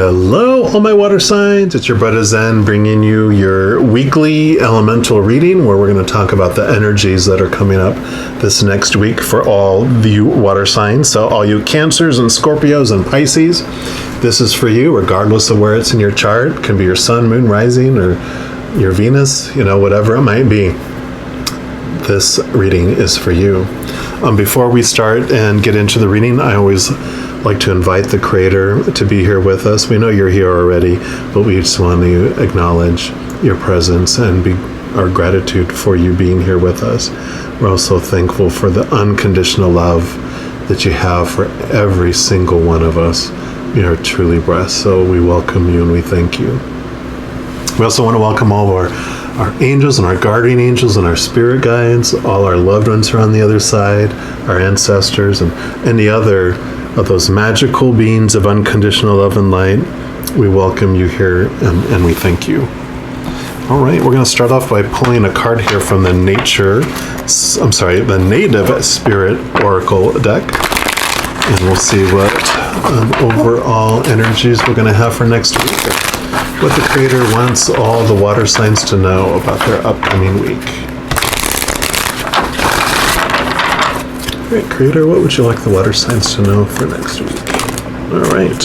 Hello, all my water signs. It's your brother Zen bringing you your weekly elemental reading where we're going to talk about the energies that are coming up this next week for all the water signs. So all you Cancers and Scorpios and Pisces, this is for you regardless of where it's in your chart. It can be your sun, moon, rising, or your Venus, whatever it might be. This reading is for you. Before we start and get into the reading, I always like to invite the Creator to be here with us. We know you're here already, but we just want to acknowledge your presence and our gratitude for you being here with us. We're also thankful for the unconditional love that you have for every single one of us. We are truly blessed, so we welcome you and we thank you. We also want to welcome all of our angels and our guardian angels and our spirit guides, all our loved ones who are on the other side, our ancestors, and any other of those magical beings of unconditional love and light. We welcome you here and we thank you. All right, we're going to start off by pulling a card here from the Native Spirit Oracle deck. And we'll see what overall energies we're going to have for next week. What the Creator wants all the water signs to know about their upcoming week. All right, Creator, what would you like the water signs to know for next week? All right.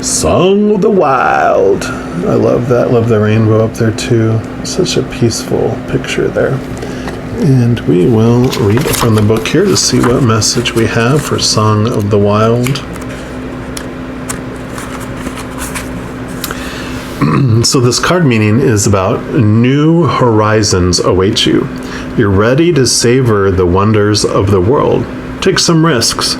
Song of the Wild. I love that. Love the rainbow up there too. Such a peaceful picture there. And we will read from the book here to see what message we have for Song of the Wild. So this card meaning is about new horizons await you. You're ready to savor the wonders of the world. Take some risks.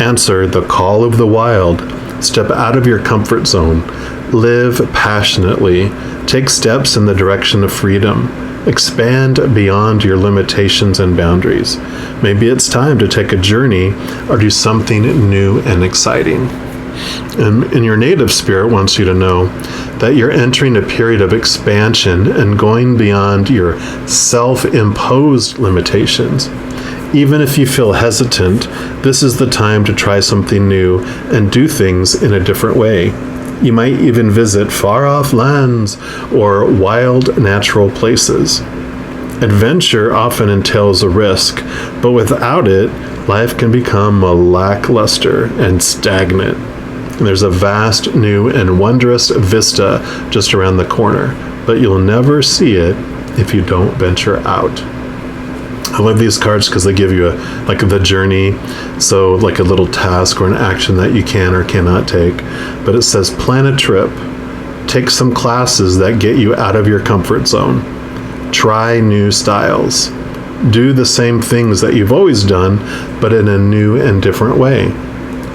Answer the call of the wild. Step out of your comfort zone. Live passionately. Take steps in the direction of freedom. Expand beyond your limitations and boundaries. Maybe it's time to take a journey or do something new and exciting. And your native spirit wants you to know that you're entering a period of expansion and going beyond your self-imposed limitations. Even if you feel hesitant, this is the time to try something new and do things in a different way. You might even visit far-off lands or wild natural places. Adventure often entails a risk, but without it, life can become lackluster and stagnant. There's a vast, new, and wondrous vista just around the corner, but you'll never see it if you don't venture out. I love these cards because they give you the journey, so like a little task or an action that you can or cannot take. But it says plan a trip, take some classes that get you out of your comfort zone, try new styles, do the same things that you've always done, but in a new and different way.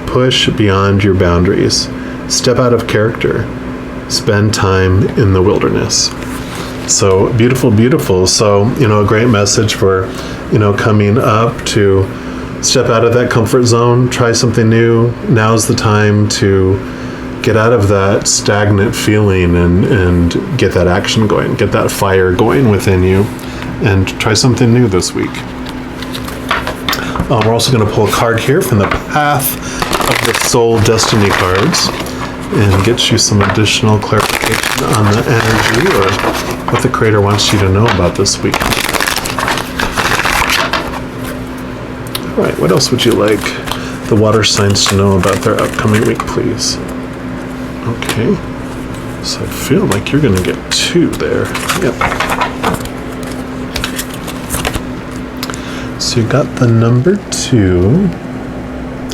Push beyond your boundaries. Step out of character. Spend time in the wilderness. So beautiful, beautiful. So, a great message for, coming up to step out of that comfort zone, try something new. Now's the time to get out of that stagnant feeling and get that action going, get that fire going within you, and try something new this week. We're also going to pull a card here from the Path of the Soul Destiny cards and get you some additional clarification on the energy or what the Creator wants you to know about this week. All right, what else would you like the water signs to know about their upcoming week, please? Okay, so I feel like you're going to get 2 there. Yep. So you got the number 2,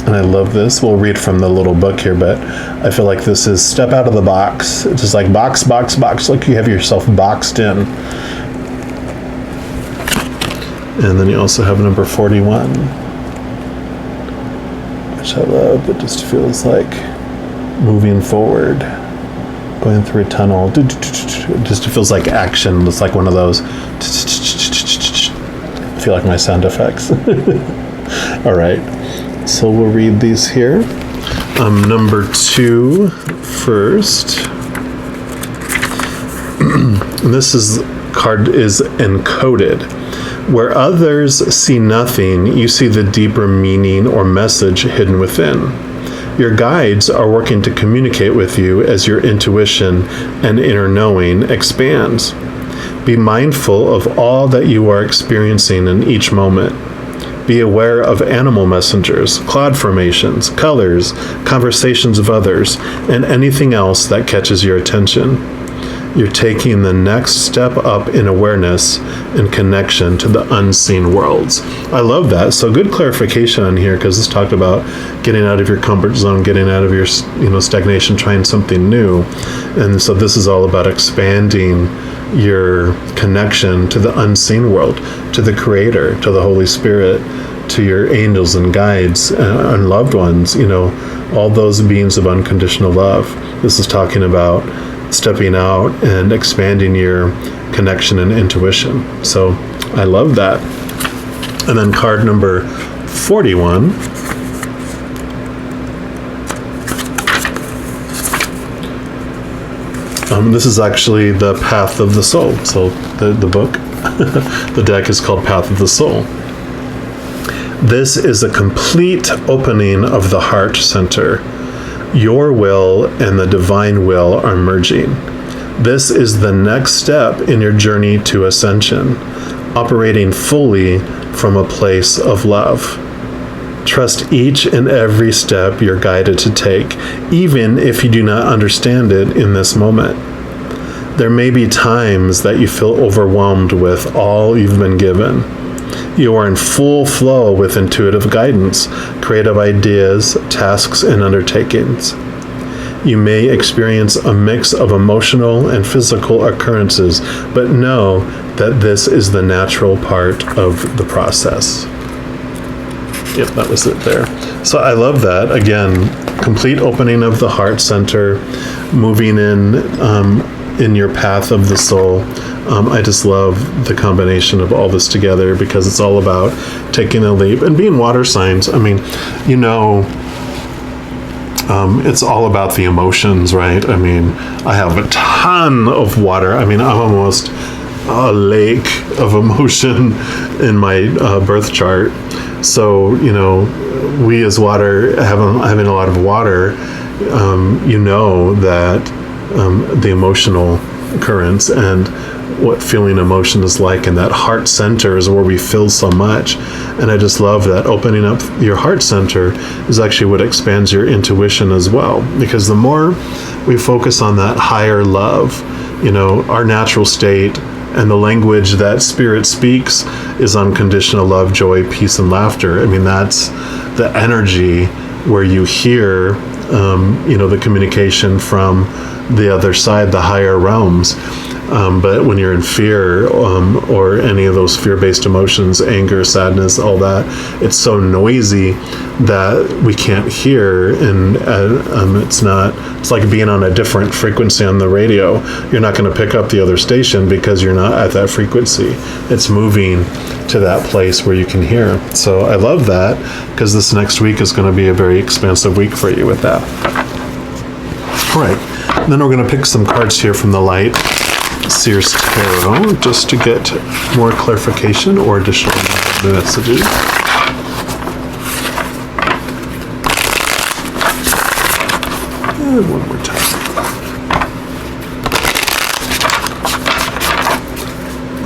and I love this. We'll read from the little book here, but I feel like this is step out of the box. It's just like box, box, box, like you have yourself boxed in. And then you also have number 41, which I love. It just feels like moving forward, going through a tunnel. It just feels like action. It's like one of those. I feel like my sound effects. All right, so we'll read these here. Number 2 first. And this card is encoded. Where others see nothing, you see the deeper meaning or message hidden within. Your guides are working to communicate with you as your intuition and inner knowing expands. Be mindful of all that you are experiencing in each moment. Be aware of animal messengers, cloud formations, colors, conversations of others, and anything else that catches your attention. You're taking the next step up in awareness and connection to the unseen worlds. I love that. So good clarification on here, because this talked about getting out of your comfort zone, getting out of your stagnation, trying something new. And so this is all about expanding your connection to the unseen world, to the Creator, to the Holy Spirit, to your angels and guides and loved ones, all those beings of unconditional love. This is talking about stepping out and expanding your connection and intuition. So I love that. And then card number 41. This is actually the Path of the Soul. So the book, the deck is called Path of the Soul. This is a complete opening of the heart center. Your will and the divine will are merging. This is the next step in your journey to ascension, operating fully from a place of love. Trust each and every step you're guided to take, even if you do not understand it in this moment. There may be times that you feel overwhelmed with all you've been given. You are in full flow with intuitive guidance, creative ideas, tasks, and undertakings. You may experience a mix of emotional and physical occurrences, but know that this is the natural part of the process. Yep, that was it there. So I love that. Again, complete opening of the heart center, moving in your path of the soul. I just love the combination of all this together, because it's all about taking a leap and being water signs. It's all about the emotions, right? I have a ton of water. I'm almost a lake of emotion in my birth chart. So, we as water, having a lot of water, that the emotional currents and what feeling emotion is like, and that heart center is where we feel so much. And I just love that opening up your heart center is actually what expands your intuition as well, because the more we focus on that higher love, our natural state and the language that spirit speaks is unconditional love, joy, peace, and laughter. That's the energy where you hear the communication from the other side, the higher realms. But when you're in fear, or any of those fear-based emotions, anger, sadness, all that, it's so noisy that we can't hear, and it's like being on a different frequency on the radio. You're not going to pick up the other station because you're not at that frequency. It's moving to that place where you can hear. So I love that, because this next week is going to be a very expansive week for you with that. All right, and then we're going to pick some cards here from the Light Seers Tarot, just to get more clarification or additional messages. And one more time.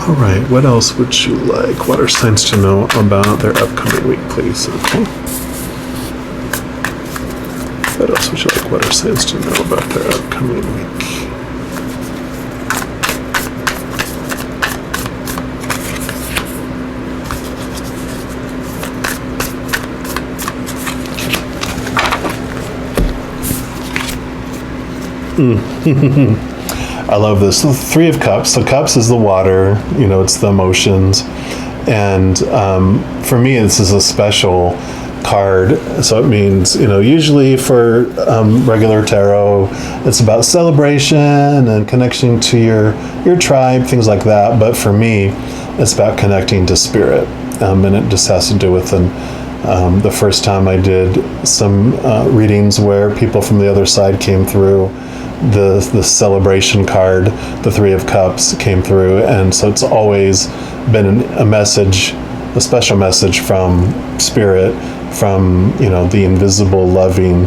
All right, what else would you like water signs to know about their upcoming week, please? Okay. What else would you like water signs to know about their upcoming week? I love this. The Three of Cups. The cups is the water, it's the emotions. And for me, this is a special card. So it means, usually for regular tarot, it's about celebration and connection to your tribe, things like that. But for me, it's about connecting to spirit. And it just has to do with the first time I did some readings where people from the other side came through. The celebration card, the Three of Cups, came through, and so it's always been a message, a special message from spirit, from the invisible, loving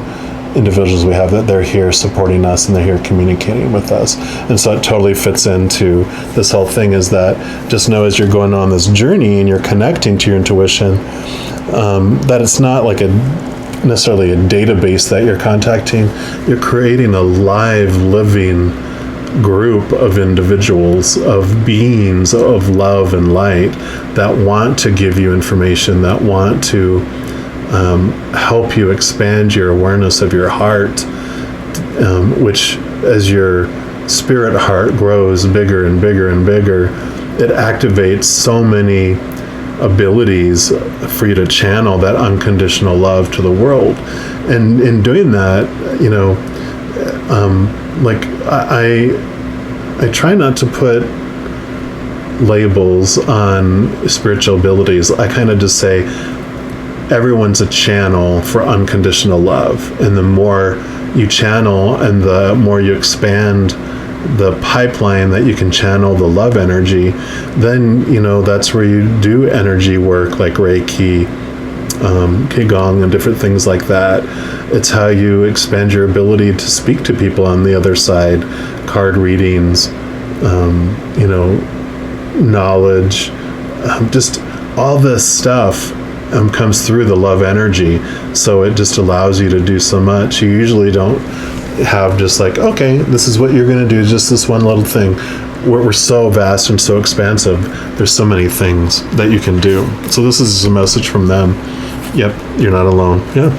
individuals we have, that they're here supporting us and they're here communicating with us. And so it totally fits into this whole thing, is that just know as you're going on this journey and you're connecting to your intuition, that it's not like necessarily a database that you're contacting. You're creating a live, living group of individuals, of beings of love and light that want to give you information, that want to help you expand your awareness of your heart, which as your spirit heart grows bigger and bigger and bigger, it activates so many abilities for you to channel that unconditional love to the world. And in doing that, like I try not to put labels on spiritual abilities. I kind of just say everyone's a channel for unconditional love, and the more you channel and the more you expand the pipeline that you can channel the love energy, then that's where you do energy work like Reiki, Qigong, and different things like that. It's how you expand your ability to speak to people on the other side, card readings, knowledge, just all this stuff comes through the love energy. So it just allows you to do so much. You usually don't have just like, okay, this is what you're going to do, just this one little thing. We're so vast and so expansive. There's so many things that you can do. So this is a message from them. Yep, you're not alone. Yeah.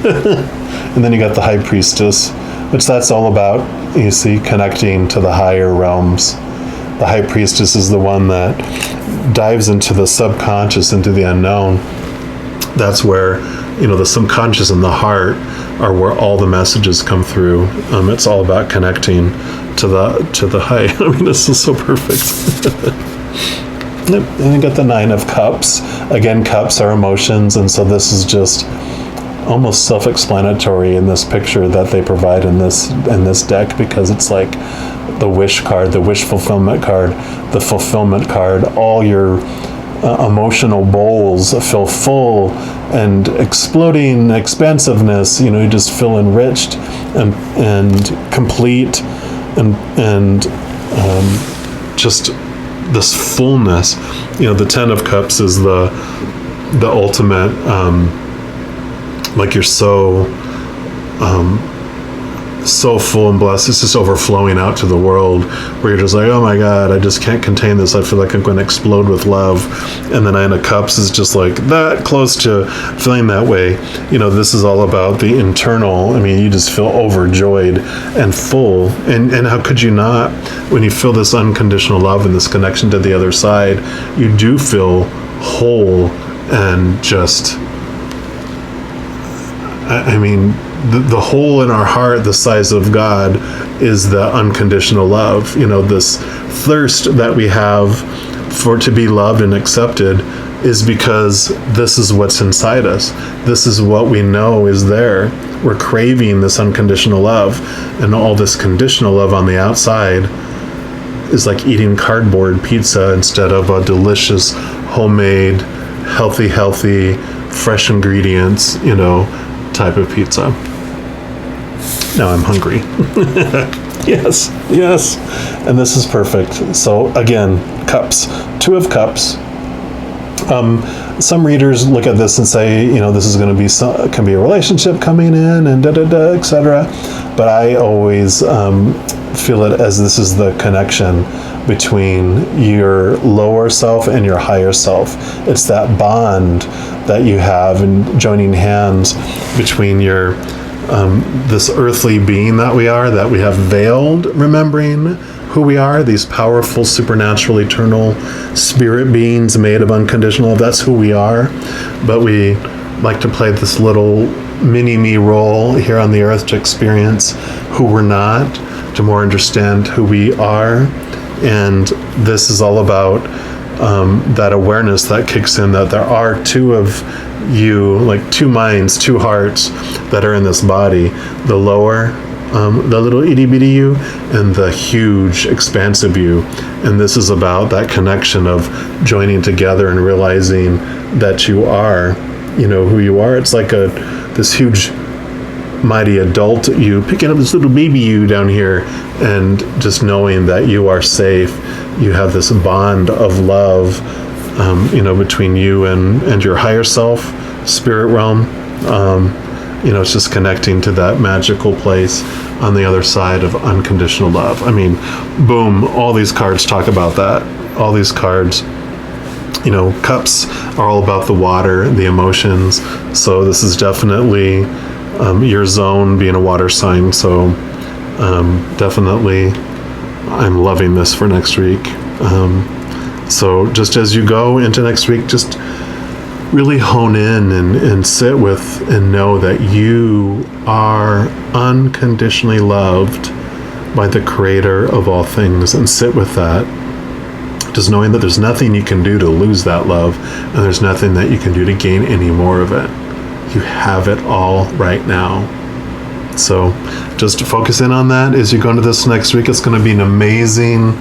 And then you got the High Priestess, which that's all about, you see, connecting to the higher realms. The High Priestess is the one that dives into the subconscious, into the unknown. That's where, the subconscious and the heart are where all the messages come through. It's all about connecting to the high. I mean, this is so perfect. Yep. And you got the Nine of Cups. Again, cups are emotions, and so this is just almost self-explanatory in this picture that they provide in this deck, because it's like the wish card, the wish fulfillment card, the fulfillment card. All your emotional bowls feel full and exploding expansiveness. You just feel enriched and complete and just this fullness. The Ten of Cups is the ultimate, like you're so full and blessed. It's just overflowing out to the world, where you're just like, oh my God, I just can't contain this. I feel like I'm going to explode with love. And the Nine of Cups is just like that close to feeling that way. This is all about the internal. I mean, you just feel overjoyed and full. And how could you not? When you feel this unconditional love and this connection to the other side, you do feel whole and just, I mean, the hole in our heart, the size of God, is the unconditional love. This thirst that we have for to be loved and accepted is because this is what's inside us. This is what we know is there. We're craving this unconditional love, and all this conditional love on the outside is like eating cardboard pizza instead of a delicious, homemade, healthy, fresh ingredients, type of pizza. Now I'm hungry. Yes. And this is perfect. So again, cups, Two of Cups. Some readers look at this and say, this is going to be can be a relationship coming in and etc. But I always feel it as this is the connection between your lower self and your higher self. It's that bond that you have in joining hands between your this earthly being that we have veiled, remembering who we are, these powerful, supernatural, eternal spirit beings made of unconditional love. That's who we are. But we like to play this little mini-me role here on the earth to experience who we're not, to more understand who we are. And this is all about that awareness that kicks in, that there are two of you, like two minds, two hearts that are in this body. The lower, the little itty bitty you, and the huge expansive you. And this is about that connection of joining together and realizing that you are, who you are. It's like this huge mighty adult you picking up this little baby you down here, and just knowing that you are safe. You have this bond of love, between you and your higher self, spirit realm. It's just connecting to that magical place on the other side of unconditional love. I mean, boom, all these cards talk about that. All these cards, cups are all about the water, the emotions. So this is definitely your zone, being a water sign. So definitely I'm loving this for next week. So just as you go into next week, just really hone in and sit with and know that you are unconditionally loved by the creator of all things, and sit with that. Just knowing that there's nothing you can do to lose that love, and there's nothing that you can do to gain any more of it. You have it all right now. So just focus in on that as you go into this next week. It's going to be an amazing,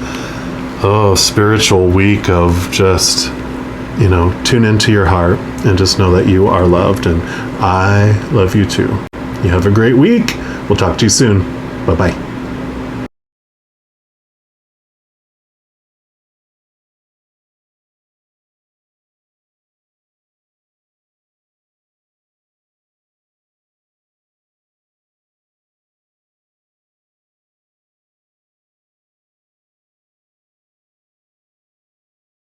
spiritual week of just, tune into your heart and just know that you are loved, and I love you too. You have a great week. We'll talk to you soon. Bye-bye.